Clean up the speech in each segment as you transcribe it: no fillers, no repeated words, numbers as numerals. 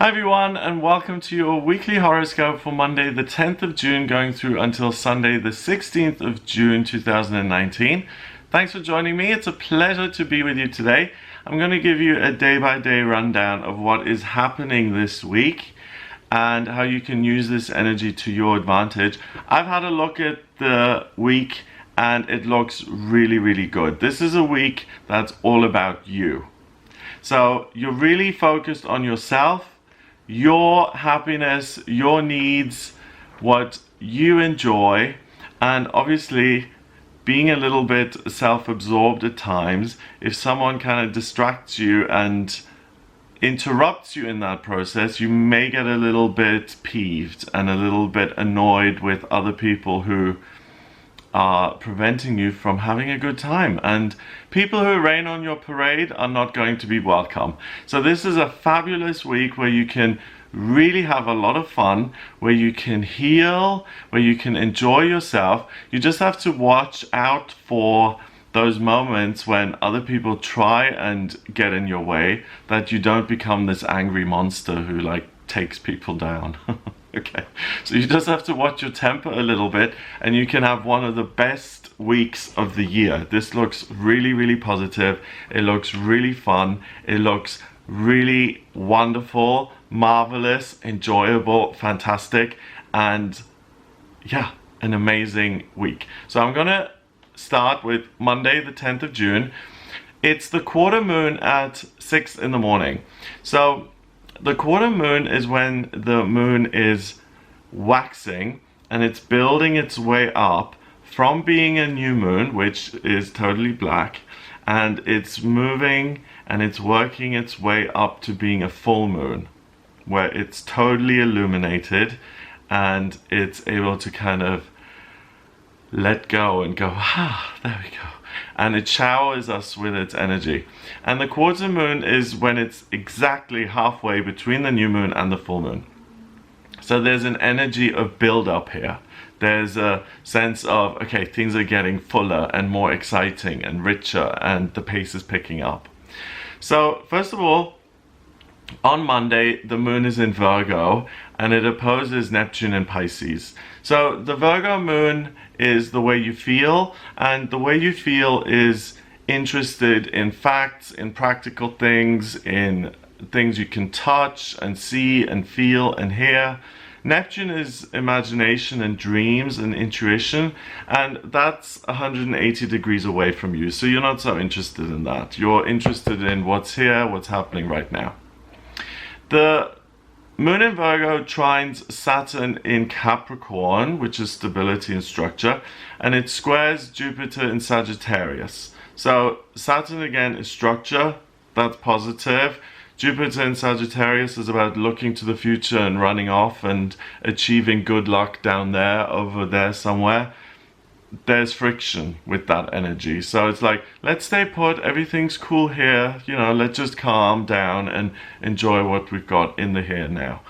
Hi everyone, and welcome to your weekly horoscope for Monday the 10th of June going through until Sunday the 16th of June 2019. Thanks for joining me. It's a pleasure to be with you today. I'm going to give you a day-by-day rundown of what is happening this week and how you can use this energy to your advantage. I've had a look at the week and it looks really good. This is a week that's all about you. So you're really focused on yourself, your happiness, your needs, what you enjoy, and obviously being a little bit self-absorbed at times. If someone kind of distracts you and interrupts you in that process, you may get a little bit peeved and a little bit annoyed with other people who are preventing you from having a good time, and people who rain on your parade are not going to be welcome. So this is a fabulous week where you can really have a lot of fun, where you can heal, where you can enjoy yourself. You just have to watch out for those moments when other people try and get in your way, that you don't become this angry monster who like takes people down. Okay, so you just have to watch your temper a little bit and you can have one of the best weeks of the year. This looks really positive. It looks really fun. It looks really wonderful, marvelous, enjoyable, fantastic, and yeah, an amazing week. So I'm gonna start with Monday the 10th of June. It's the quarter moon at 6 in the morning. So the quarter moon is when the moon is waxing and it's building its way up from being a new moon, which is totally black, and it's moving and it's working its way up to being a full moon, where it's totally illuminated and it's able to kind of let go and go, there we go. And it showers us with its energy. And the quarter moon is when it's exactly halfway between the new moon and the full moon. So there's an energy of build up here. There's a sense of, okay, things are getting fuller and more exciting and richer, and the pace is picking up. So first of all, on Monday, the moon is in Virgo and it opposes Neptune in Pisces. So the Virgo moon is the way you feel, and the way you feel is interested in facts, in practical things, in things you can touch and see and feel and hear. Neptune is imagination and dreams and intuition, and that's 180 degrees away from you. So you're not so interested in that. You're interested in what's here, what's happening right now. The moon in Virgo trines Saturn in Capricorn, which is stability and structure, and it squares Jupiter in Sagittarius. So Saturn again is structure, that's positive. Jupiter in Sagittarius is about looking to the future and running off and achieving good luck down there, over there somewhere. There's friction with that energy. So it's like, let's stay put, everything's cool here, you know, let's just calm down and enjoy what we've got in the here and now.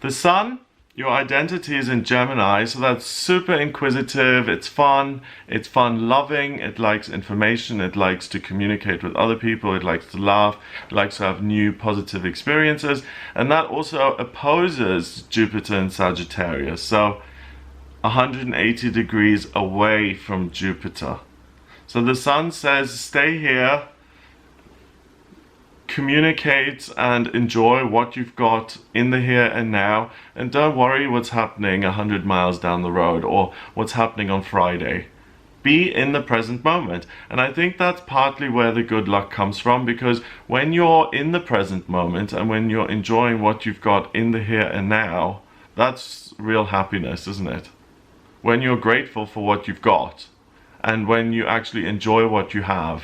The sun, your identity is in Gemini, so that's super inquisitive, it's fun loving, it likes information, it likes to communicate with other people, it likes to laugh, it likes to have new positive experiences, and that also opposes Jupiter in Sagittarius. So 180 degrees away from Jupiter. So the sun says, stay here, communicate and enjoy what you've got in the here and now, and don't worry what's happening 100 miles down the road or what's happening on Friday. Be in the present moment. And I think that's partly where the good luck comes from, because when you're in the present moment and when you're enjoying what you've got in the here and now, that's real happiness, isn't it? When you're grateful for what you've got and when you actually enjoy what you have,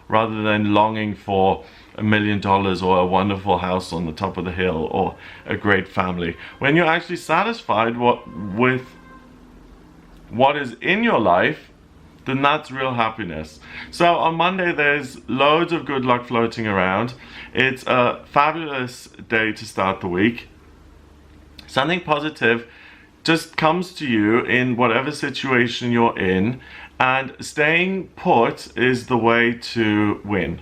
rather than longing for $1 million or a wonderful house on the top of the hill or a great family. When you're actually satisfied with what is in your life, then that's real happiness. So on Monday there's loads of good luck floating around. It's a fabulous day to start the week. Something positive just comes to you in whatever situation you're in, and staying put is the way to win.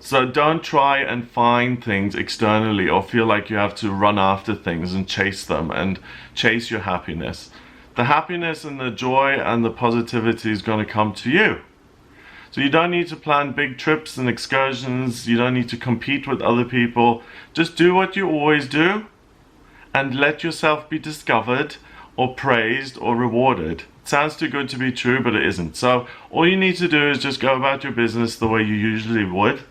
So don't try and find things externally or feel like you have to run after things and chase them and chase your happiness. The happiness and the joy and the positivity is going to come to you. So you don't need to plan big trips and excursions. You don't need to compete with other people. Just do what you always do and let yourself be discovered or praised or rewarded. It sounds too good to be true, but it isn't. So all you need to do is just go about your business the way you usually would,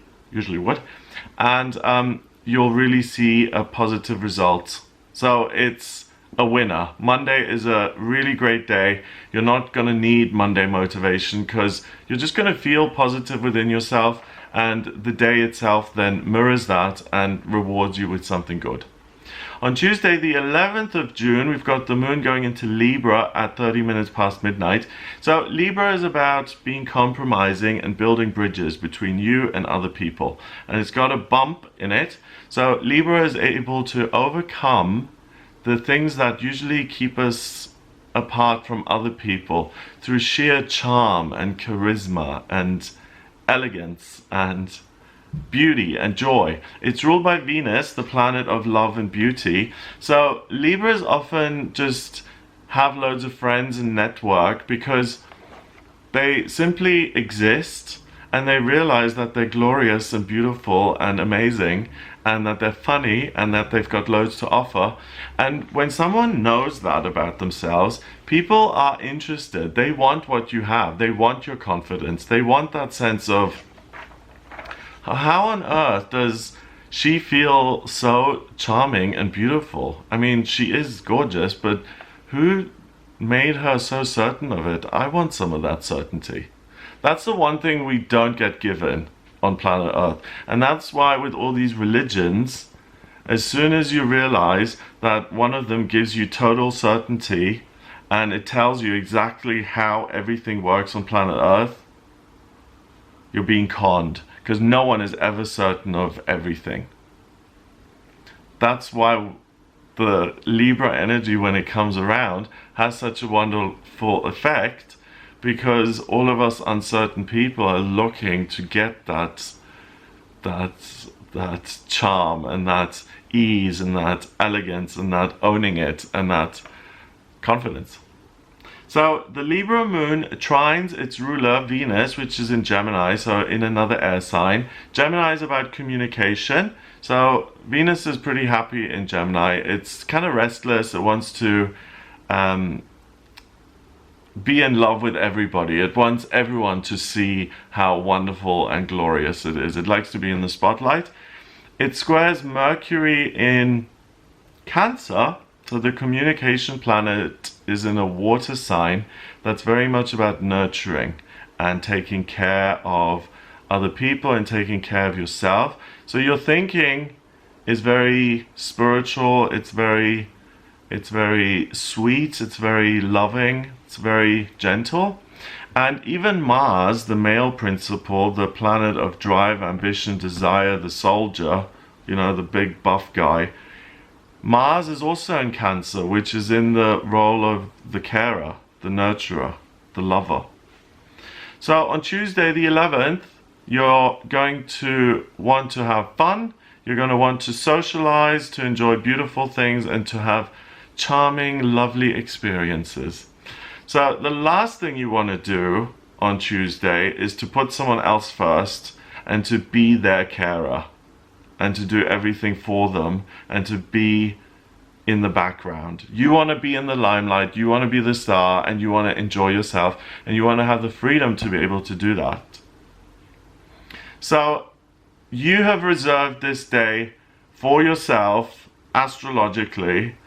and you'll really see a positive result. So it's a winner. Monday is a really great day. You're not going to need Monday motivation because you're just going to feel positive within yourself, and the day itself then mirrors that and rewards you with something good. On Tuesday, the 11th of June, we've got the moon going into Libra at 30 minutes past midnight. So Libra is about being compromising and building bridges between you and other people. And it's got a bump in it. So Libra is able to overcome the things that usually keep us apart from other people through sheer charm and charisma and elegance and beauty and joy. It's ruled by Venus, the planet of love and beauty. So Libras often just have loads of friends and network because they simply exist and they realize that they're glorious and beautiful and amazing and that they're funny and that they've got loads to offer. And when someone knows that about themselves, people are interested. They want what you have. They want your confidence. They want that sense of, how on earth does she feel so charming and beautiful? I mean, she is gorgeous, but who made her so certain of it? I want some of that certainty. That's the one thing we don't get given on planet Earth. And that's why with all these religions, as soon as you realize that one of them gives you total certainty and it tells you exactly how everything works on planet Earth, you're being conned. Because no one is ever certain of everything. That's why the Libra energy, when it comes around, has such a wonderful effect, because all of us uncertain people are looking to get that charm and that ease and that elegance and that owning it and that confidence. So the Libra moon trines its ruler Venus, which is in Gemini, so in another air sign. Gemini is about communication. So Venus is pretty happy in Gemini. It's kind of restless. It wants to be in love with everybody. It wants everyone to see how wonderful and glorious it is. It likes to be in the spotlight. It squares Mercury in Cancer. So the communication planet is in a water sign that's very much about nurturing and taking care of other people and taking care of yourself. So your thinking is very spiritual, it's very sweet, it's very loving, it's very gentle. And even Mars, the male principle, the planet of drive, ambition, desire, the soldier, you know, the big buff guy, Mars is also in Cancer, which is in the role of the carer, the nurturer, the lover. So on Tuesday the 11th, you're going to want to have fun, you're going to want to socialize, to enjoy beautiful things, and to have charming, lovely experiences. So the last thing you want to do on Tuesday is to put someone else first and to be their carer, and to do everything for them, and to be in the background. You want to be in the limelight, you want to be the star, and you want to enjoy yourself, and you want to have the freedom to be able to do that. So you have reserved this day for yourself, astrologically,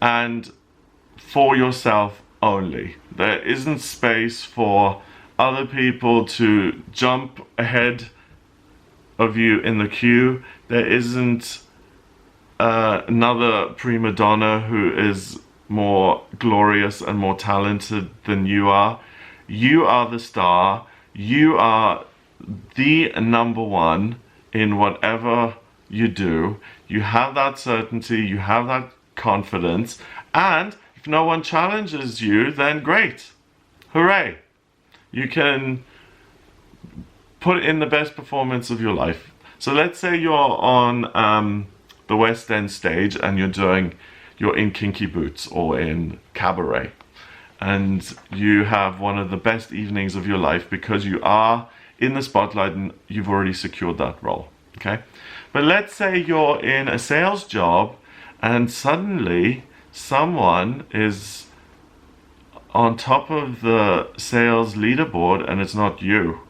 and for yourself only. There isn't space for other people to jump ahead of you in the queue. There isn't another prima donna who is more glorious and more talented than you are. You are the star. You are the number one in whatever you do. You have that certainty, you have that confidence, and if no one challenges you, then great. Hooray! You can put in the best performance of your life. So let's say you're on the West End stage and you're in Kinky Boots or in Cabaret, and you have one of the best evenings of your life because you are in the spotlight and you've already secured that role, okay? But let's say you're in a sales job and suddenly someone is on top of the sales leaderboard and it's not you.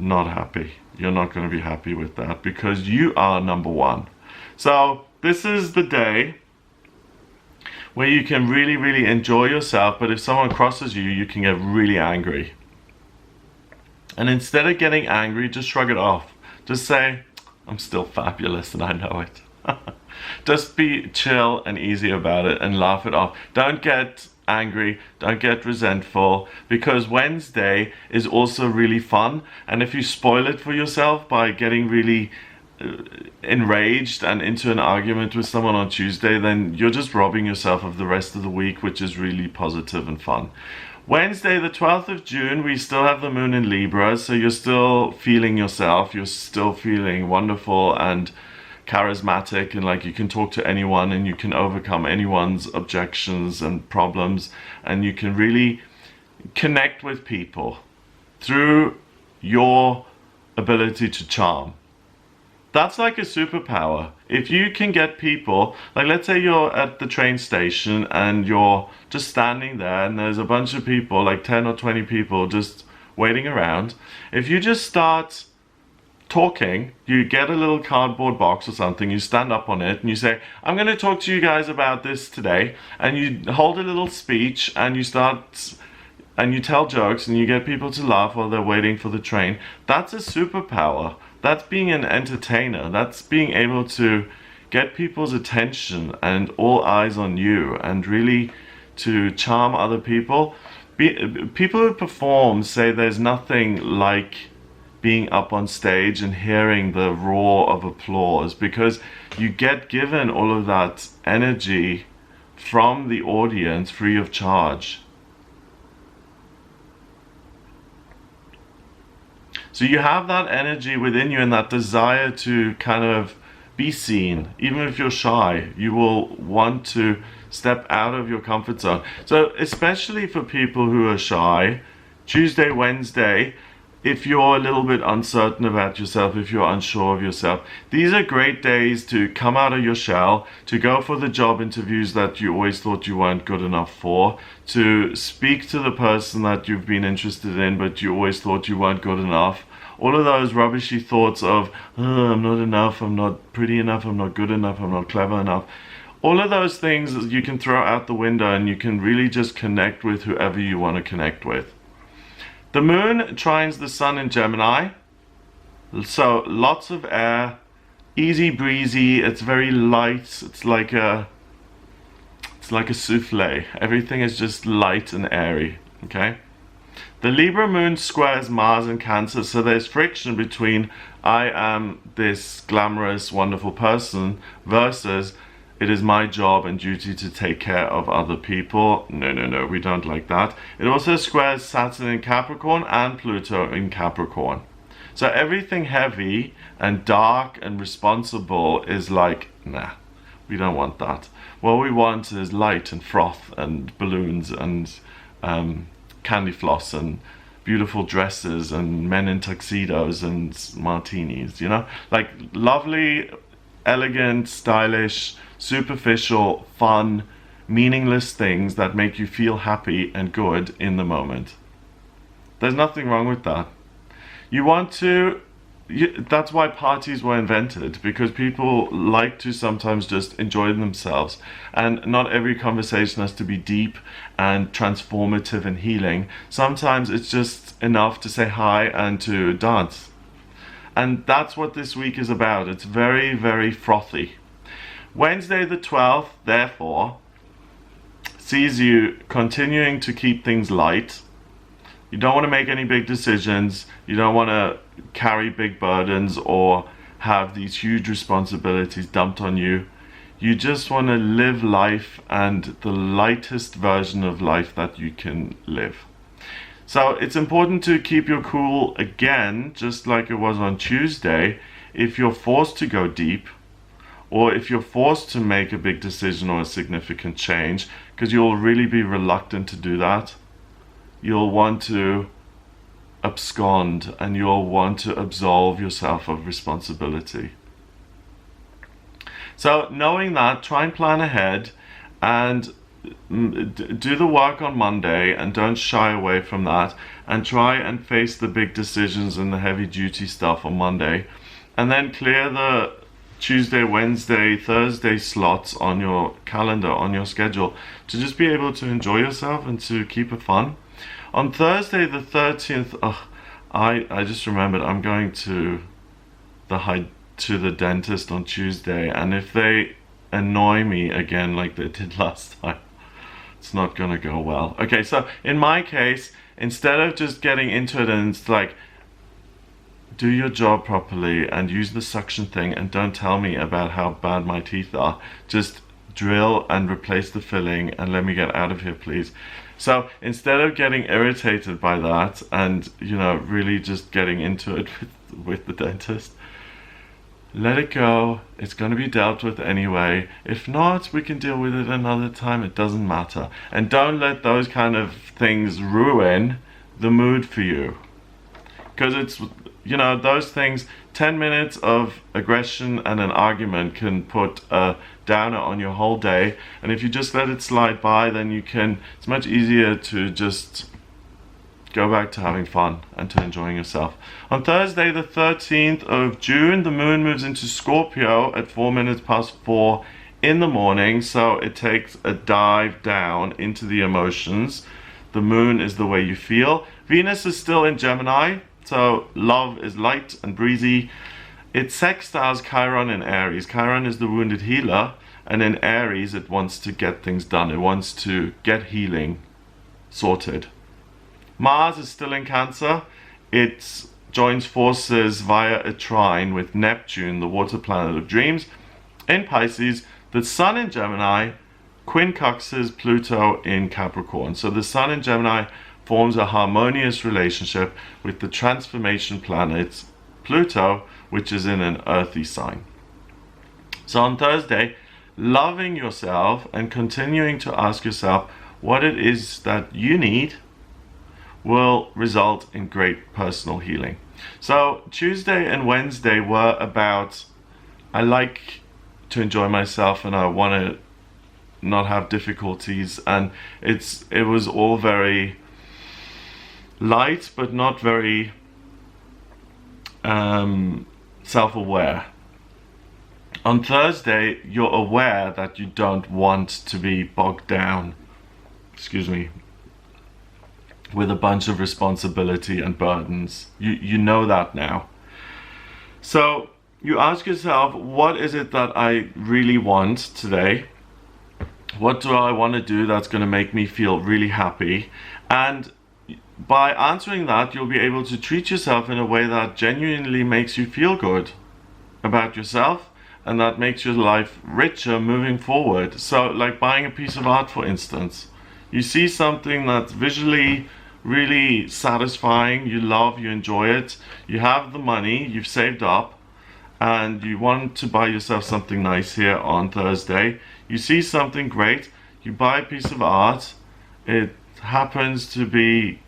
Not happy. You're not going to be happy with that because you are number one. So this is the day where you can really, really enjoy yourself, but if someone crosses you, you can get really angry. And instead of getting angry, just shrug it off. Just say, I'm still fabulous and I know it. Just be chill and easy about it and laugh it off. Don't get angry, don't get resentful, because Wednesday is also really fun. And if you spoil it for yourself by getting really enraged and into an argument with someone on Tuesday, then you're just robbing yourself of the rest of the week, which is really positive and fun. Wednesday, the 12th of June, we still have the moon in Libra, so you're still feeling yourself, you're still feeling wonderful and charismatic, and like you can talk to anyone and you can overcome anyone's objections and problems, and you can really connect with people through your ability to charm. That's like a superpower. If you can get people, like let's say you're at the train station and you're just standing there and there's a bunch of people, like 10 or 20 people just waiting around. If you just start talking, you get a little cardboard box or something, you stand up on it and you say, I'm going to talk to you guys about this today, and you hold a little speech and you start and you tell jokes and you get people to laugh while they're waiting for the train. That's a superpower. That's being an entertainer. That's being able to get people's attention and all eyes on you and really to charm other people. People who perform say there's nothing like being up on stage and hearing the roar of applause, because you get given all of that energy from the audience free of charge. So you have that energy within you and that desire to kind of be seen. Even if you're shy, you will want to step out of your comfort zone. So especially for people who are shy, Tuesday, Wednesday, if you're a little bit uncertain about yourself, if you're unsure of yourself, these are great days to come out of your shell, to go for the job interviews that you always thought you weren't good enough for, to speak to the person that you've been interested in but you always thought you weren't good enough. All of those rubbishy thoughts of, oh, I'm not enough, I'm not pretty enough, I'm not good enough, I'm not clever enough. All of those things you can throw out the window and you can really just connect with whoever you want to connect with. The moon trines the sun in Gemini, so lots of air, easy breezy, it's very light, it's like a souffle. Everything is just light and airy, okay? The Libra moon squares Mars in Cancer, so there's friction between I am this glamorous, wonderful person versus it is my job and duty to take care of other people. No, we don't like that. It also squares Saturn in Capricorn and Pluto in Capricorn. So everything heavy and dark and responsible is like, nah, we don't want that. What we want is light and froth and balloons and candy floss and beautiful dresses and men in tuxedos and martinis, you know? Like lovely, elegant, stylish, superficial, fun, meaningless things that make you feel happy and good in the moment. There's nothing wrong with that. That's why parties were invented, because people like to sometimes just enjoy themselves, and not every conversation has to be deep and transformative and healing. Sometimes it's just enough to say hi and to dance. And that's what this week is about. It's very, very frothy. Wednesday the 12th, therefore, sees you continuing to keep things light. You don't want to make any big decisions. You don't want to carry big burdens or have these huge responsibilities dumped on you. You just want to live life, and the lightest version of life that you can live. So it's important to keep your cool again, just like it was on Tuesday, if you're forced to go deep, or if you're forced to make a big decision or a significant change, because you'll really be reluctant to do that. You'll want to abscond and you'll want to absolve yourself of responsibility. So knowing that, try and plan ahead and do the work on Monday, and don't shy away from that, and try and face the big decisions and the heavy duty stuff on Monday, and then clear the Tuesday, Wednesday, Thursday slots on your calendar, on your schedule, to just be able to enjoy yourself and to keep it fun. On Thursday the 13th, I just remembered I'm going to the dentist on Tuesday, and if they annoy me again like they did last time, it's not gonna go well. Okay, so in my case, instead of just getting into it and it's like, do your job properly and use the suction thing and don't tell me about how bad my teeth are. Just drill and replace the filling and let me get out of here, please. So instead of getting irritated by that and, really just getting into it with the dentist, let it go. It's going to be dealt with anyway. If not, we can deal with it another time. It doesn't matter. And don't let those kind of things ruin the mood for you. Because it's, those things, 10 minutes of aggression and an argument can put a downer on your whole day. And if you just let it slide by, then it's much easier to just go back to having fun and to enjoying yourself. On Thursday, the 13th of June, the moon moves into Scorpio at 4:04 in the morning. So it takes a dive down into the emotions. The moon is the way you feel. Venus is still in Gemini. So love is light and breezy. It sextiles Chiron in Aries. Chiron is the wounded healer, and in Aries it wants to get things done. It wants to get healing sorted. Mars is still in Cancer. It joins forces via a trine with Neptune, the water planet of dreams, in Pisces. The Sun in Gemini quincunxes Pluto in Capricorn. So the Sun in Gemini forms a harmonious relationship with the transformation planet Pluto, which is in an earthy sign. So on Thursday, loving yourself and continuing to ask yourself what it is that you need will result in great personal healing. So Tuesday and Wednesday were about, I like to enjoy myself and I want to not have difficulties, and it was all very light but not very self-aware. On Thursday, you're aware that you don't want to be bogged down, with a bunch of responsibility and burdens. You know that now. So you ask yourself, what is it that I really want today? What do I want to do that's going to make me feel really happy? And by answering that, you'll be able to treat yourself in a way that genuinely makes you feel good about yourself, and that makes your life richer moving forward. So like buying a piece of art, for instance. You see something that's visually really satisfying, you love, you enjoy it, you have the money, you've saved up, and you want to buy yourself something nice here on Thursday. You see something great, you buy a piece of art. It happens to be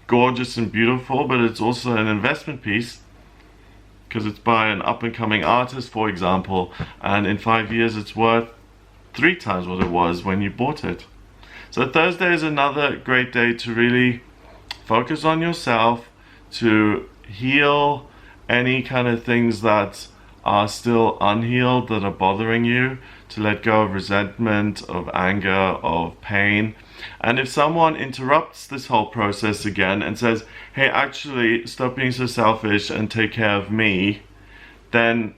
gorgeous and beautiful, but it's also an investment piece because it's by an up-and-coming artist, for example, and in 5 years it's worth 3 times what it was when you bought it. So Thursday is another great day to really focus on yourself, to heal any kind of things that are still unhealed, that are bothering you, to let go of resentment, of anger, of pain. And if someone interrupts this whole process again and says, hey, actually, stop being so selfish and take care of me, then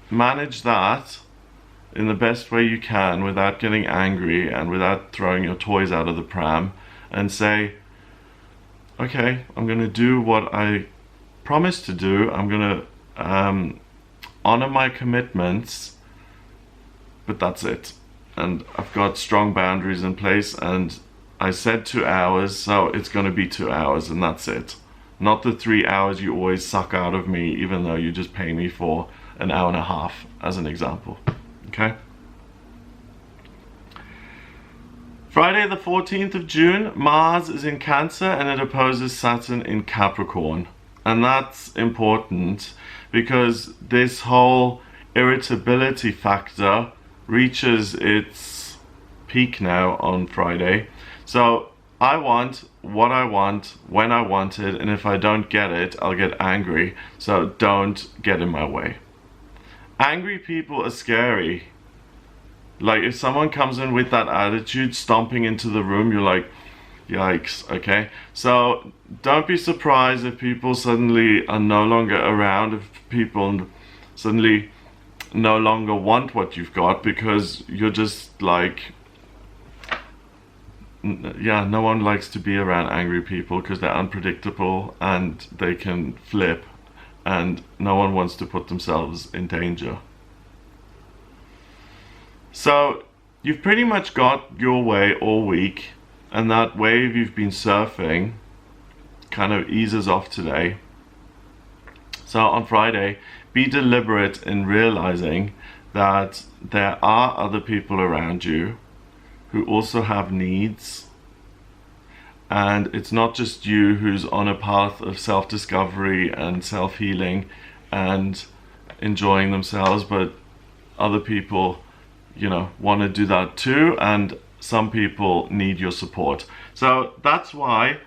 manage that in the best way you can without getting angry and without throwing your toys out of the pram, and say, okay, I'm going to do what I promised to do. I'm going to honor my commitments, but that's it. And I've got strong boundaries in place, and I said 2 hours, so it's going to be 2 hours and that's it. Not the 3 hours you always suck out of me, even though you just pay me for an hour and a half, as an example. Okay? Friday the 14th of June, Mars is in Cancer and it opposes Saturn in Capricorn. And that's important because this whole irritability factor reaches its peak now on Friday. So I want what I want when I want it, and if I don't get it, I'll get angry. So don't get in my way. Angry people are scary. Like if someone comes in with that attitude, stomping into the room, you're like, yikes, okay? So don't be surprised if people suddenly are no longer around, if people suddenly no longer want what you've got, because you're just like, yeah, no one likes to be around angry people because they're unpredictable and they can flip, and no one wants to put themselves in danger. So you've pretty much got your way all week, and that wave you've been surfing kind of eases off today. So on Friday, be deliberate in realizing that there are other people around you who also have needs, and it's not just you who's on a path of self-discovery and self-healing and enjoying themselves, but other people, you know, want to do that too, and some people need your support. So that's why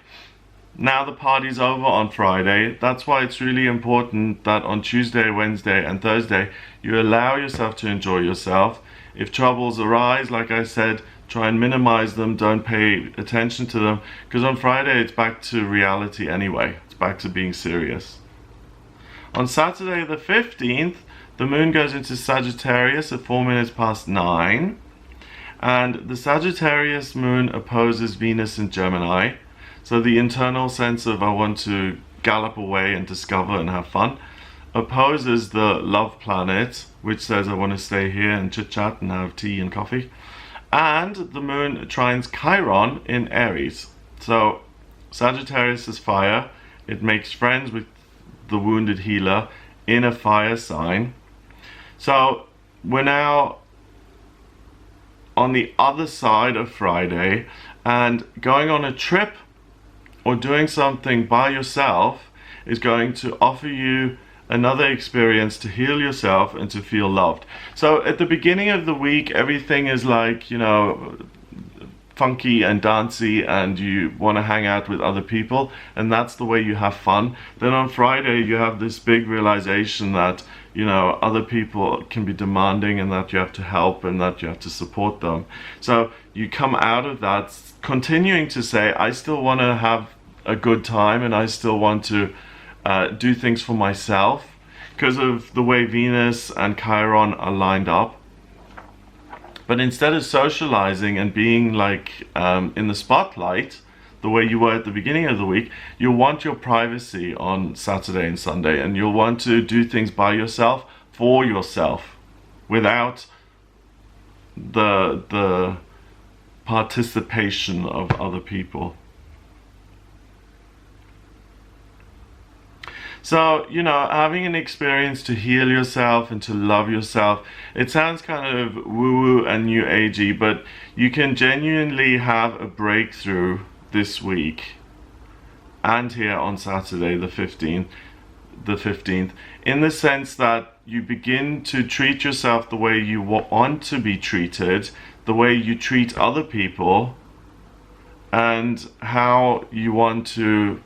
now the party's over on Friday. That's why it's really important that on Tuesday, Wednesday and Thursday you allow yourself to enjoy yourself. If troubles arise, like I said, try and minimize them, don't pay attention to them, because on Friday it's back to reality anyway. It's back to being serious. On Saturday the 15th, the moon goes into Sagittarius at 4 minutes past 9, and the Sagittarius moon opposes Venus in Gemini. So the internal sense of I want to gallop away and discover and have fun opposes the love planet, which says I want to stay here and chit chat and have tea and coffee. And the moon trines Chiron in Aries. So Sagittarius is fire. It makes friends with the wounded healer in a fire sign. So we're now on the other side of Friday, and going on a trip or doing something by yourself is going to offer you another experience to heal yourself and to feel loved. So at the beginning of the week, everything is like, you know, funky and dancey, and you want to hang out with other people, and that's the way you have fun. Then on Friday you have this big realization that, you know, other people can be demanding and that you have to help and that you have to support them. So you come out of that continuing to say, I still want to have a good time and I still want to do things for myself, because of the way Venus and Chiron are lined up. But instead of socializing and being like in the spotlight the way you were at the beginning of the week, you'll want your privacy on Saturday and Sunday, and you'll want to do things by yourself, for yourself, without the participation of other people. So, you know, having an experience to heal yourself and to love yourself, it sounds kind of woo-woo and new agey, but you can genuinely have a breakthrough this week and here on Saturday the 15th, in the sense that you begin to treat yourself the way you want to be treated, the way you treat other people, and how you want to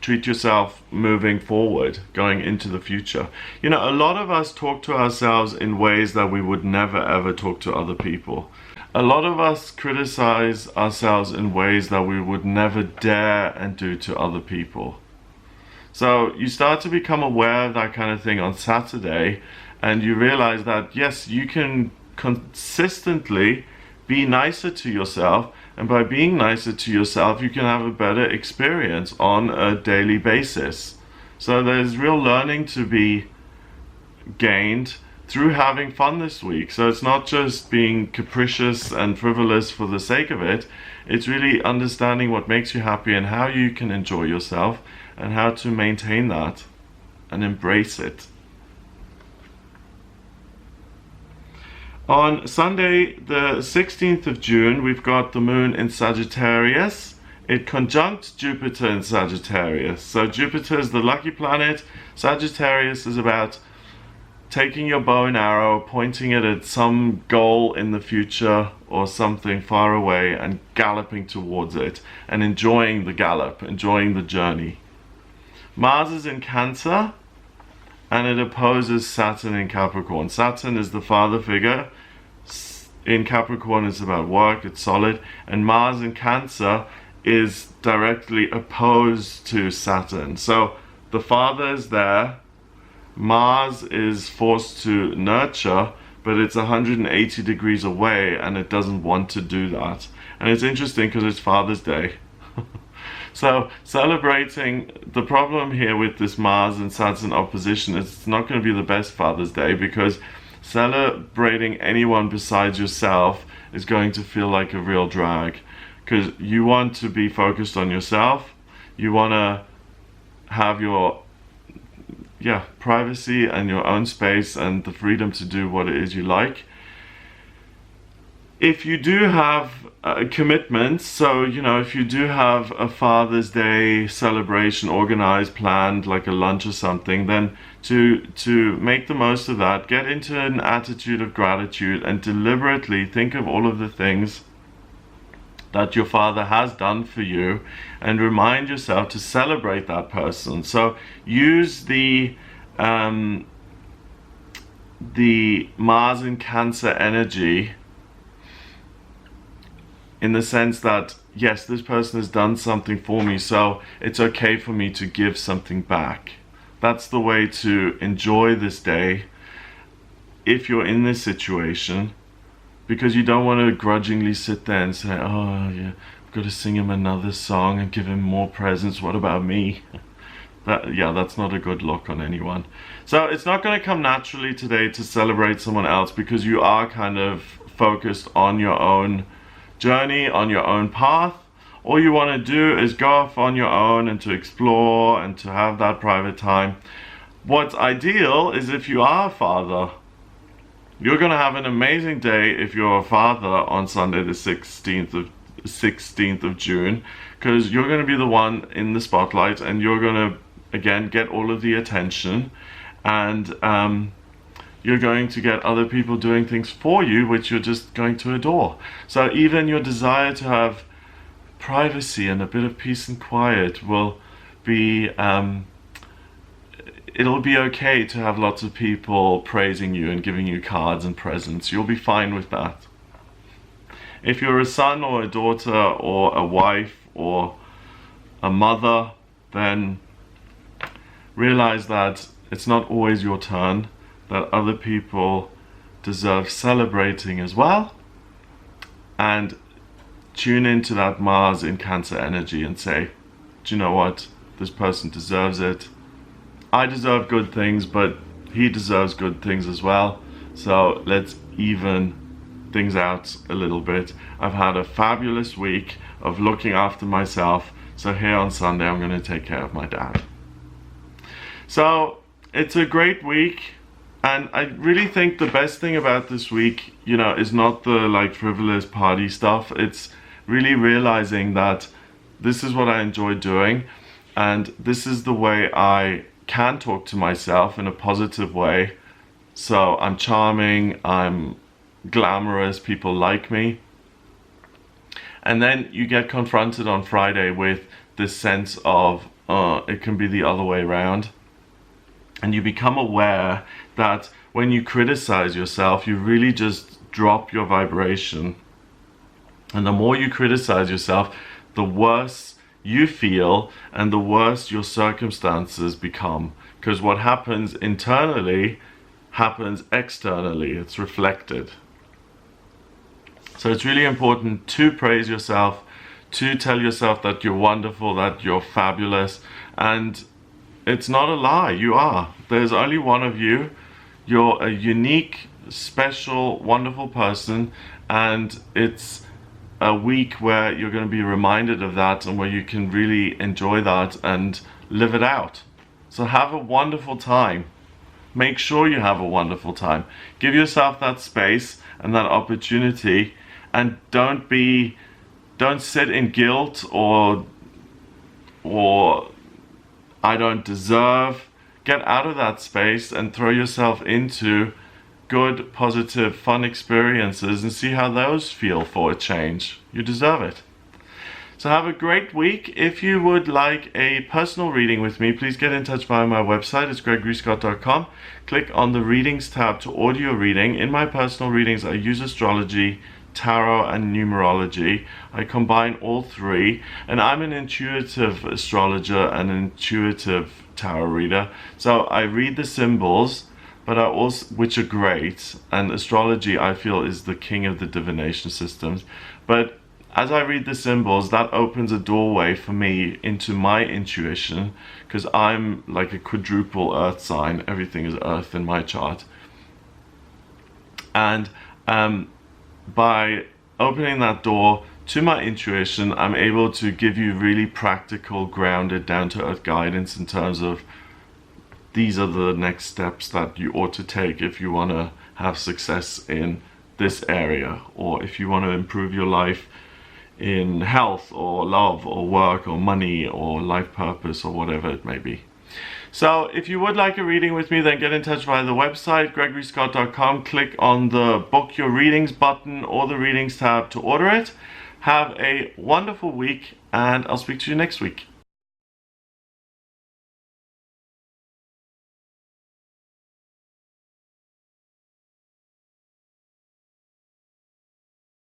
treat yourself moving forward, going into the future. You know, a lot of us talk to ourselves in ways that we would never ever talk to other people. A lot of us criticize ourselves in ways that we would never dare and do to other people. So you start to become aware of that kind of thing on Saturday, and you realize that yes, you can consistently be nicer to yourself, and by being nicer to yourself you can have a better experience on a daily basis. So there's real learning to be gained through having fun this week. So it's not just being capricious and frivolous for the sake of it. It's really understanding what makes you happy and how you can enjoy yourself and how to maintain that and embrace it. On Sunday, the 16th of June, we've got the moon in Sagittarius. It conjuncts Jupiter in Sagittarius. So Jupiter is the lucky planet. Sagittarius is about taking your bow and arrow, pointing it at some goal in the future or something far away and galloping towards it and enjoying the gallop, enjoying the journey. Mars is in Cancer and it opposes Saturn in Capricorn. Saturn is the father figure. In Capricorn it's about work, it's solid. And Mars in Cancer is directly opposed to Saturn. So the father is there. Mars is forced to nurture, but it's 180 degrees away and it doesn't want to do that. And it's interesting because it's Father's Day. So celebrating, the problem here with this Mars and Saturn opposition is it's not going to be the best Father's Day, because celebrating anyone besides yourself is going to feel like a real drag, because you want to be focused on yourself. You want to have your privacy and your own space and the freedom to do what it is you like. If you do have commitments, so if you do have a Father's Day celebration organized, planned, like a lunch or something, then to make the most of that, get into an attitude of gratitude and deliberately think of all of the things that your father has done for you and remind yourself to celebrate that person. So use the Mars in Cancer energy in the sense that, yes, this person has done something for me, so it's okay for me to give something back. That's the way to enjoy this day if you're in this situation, because you don't want to grudgingly sit there and say, oh yeah, I've got to sing him another song and give him more presents, what about me? That's not a good look on anyone. So it's not going to come naturally today to celebrate someone else, because you are kind of focused on your own journey, on your own path. All you want to do is go off on your own and to explore and to have that private time. What's ideal is if you are a father, you're going to have an amazing day if you're a father on Sunday the 16th of June, because you're going to be the one in the spotlight and you're going to again get all of the attention, and you're going to get other people doing things for you which you're just going to adore. So even your desire to have privacy and a bit of peace and quiet will be it'll be okay to have lots of people praising you and giving you cards and presents. You'll be fine with that. If you're a son or a daughter or a wife or a mother, then realize that it's not always your turn, that other people deserve celebrating as well, and tune into that Mars in Cancer energy and say, do you know what, this person deserves it. I deserve good things, but he deserves good things as well, so let's even things out a little bit. I've had a fabulous week of looking after myself, so here on Sunday I'm going to take care of my dad. So it's a great week. And I really think the best thing about this week, is not the frivolous party stuff. It's really realizing that this is what I enjoy doing, and this is the way I can talk to myself in a positive way. So I'm charming, I'm glamorous, people like me. And then you get confronted on Friday with this sense of, it can be the other way around. And you become aware that when you criticize yourself, you really just drop your vibration. And the more you criticize yourself, the worse you feel and the worse your circumstances become. Because what happens internally happens externally. It's reflected. So it's really important to praise yourself, to tell yourself that you're wonderful, that you're fabulous, and it's not a lie, you are. There's only one of you. You're a unique, special, wonderful person, and it's a week where you're going to be reminded of that and where you can really enjoy that and live it out. So have a wonderful time. Make sure you have a wonderful time. Give yourself that space and that opportunity, and don't sit in guilt or I don't deserve. Get out of that space and throw yourself into good, positive, fun experiences and see how those feel for a change. You deserve it. So have a great week. If you would like a personal reading with me, please get in touch via my website. It's gregoryscott.com. Click on the readings tab to order your reading. In my personal readings, I use astrology, tarot, and numerology. I combine all three, and I'm an intuitive astrologer and an intuitive tarot reader. So I read the symbols, but I also, which are great, and astrology I feel is the king of the divination systems. But as I read the symbols, that opens a doorway for me into my intuition, because I'm like a quadruple earth sign. Everything is earth in my chart. And by opening that door to my intuition, I'm able to give you really practical, grounded, down-to-earth guidance in terms of these are the next steps that you ought to take if you want to have success in this area, or if you want to improve your life in health or love or work or money or life purpose or whatever it may be. So if you would like a reading with me, then get in touch via the website, gregoryscott.com. Click on the book your readings button or the readings tab to order it. Have a wonderful week, and I'll speak to you next week.